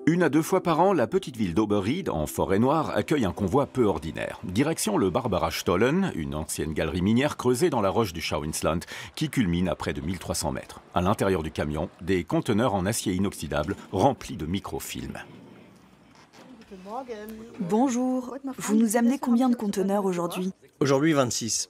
1 à 2 fois par an, la petite ville d'Oberried, en Forêt-Noire, accueille un convoi peu ordinaire. Direction le Barbara-Stollen, une ancienne galerie minière creusée dans la roche du Schauinsland, qui culmine à près de 1300 mètres. À l'intérieur du camion, des conteneurs en acier inoxydable remplis de microfilms. Bonjour, vous nous amenez combien de conteneurs aujourd'hui? Aujourd'hui 26.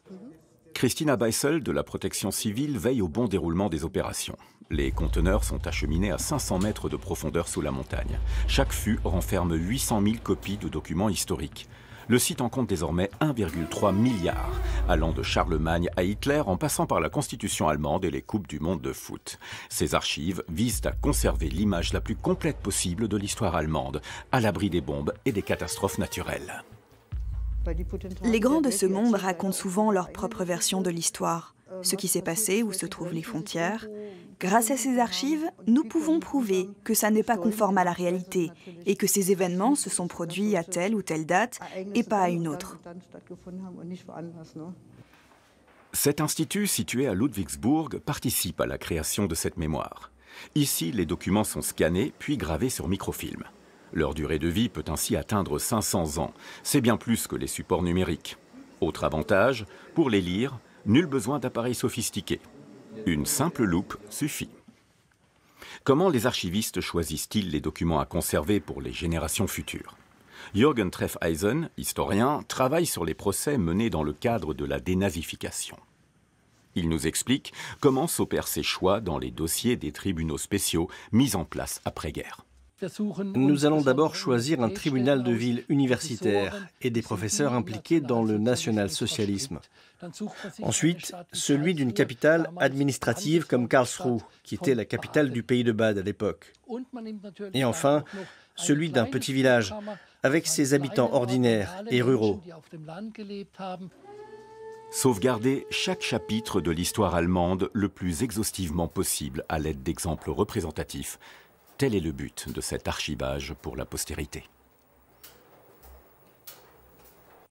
Christina Beissel de la protection civile veille au bon déroulement des opérations. Les conteneurs sont acheminés à 500 mètres de profondeur sous la montagne. Chaque fût renferme 800 000 copies de documents historiques. Le site en compte désormais 1,3 milliard, allant de Charlemagne à Hitler en passant par la Constitution allemande et les Coupes du monde de foot. Ces archives visent à conserver l'image la plus complète possible de l'histoire allemande, à l'abri des bombes et des catastrophes naturelles. Les grands de ce monde racontent souvent leur propre version de l'histoire, ce qui s'est passé, où se trouvent les frontières. Grâce à ces archives, nous pouvons prouver que ça n'est pas conforme à la réalité et que ces événements se sont produits à telle ou telle date et pas à une autre. Cet institut, situé à Ludwigsburg, participe à la création de cette mémoire. Ici, les documents sont scannés puis gravés sur microfilm. Leur durée de vie peut ainsi atteindre 500 ans. C'est bien plus que les supports numériques. Autre avantage, pour les lire, nul besoin d'appareils sophistiqués. Une simple loupe suffit. Comment les archivistes choisissent-ils les documents à conserver pour les générations futures? Jürgen Treffeisen, historien, travaille sur les procès menés dans le cadre de la dénazification. Il nous explique comment s'opèrent ces choix dans les dossiers des tribunaux spéciaux mis en place après-guerre. Nous allons d'abord choisir un tribunal de ville universitaire et des professeurs impliqués dans le national-socialisme. Ensuite, celui d'une capitale administrative comme Karlsruhe, qui était la capitale du pays de Bade à l'époque. Et enfin, celui d'un petit village, avec ses habitants ordinaires et ruraux. Sauvegarder chaque chapitre de l'histoire allemande le plus exhaustivement possible à l'aide d'exemples représentatifs. Tel est le but de cet archivage pour la postérité.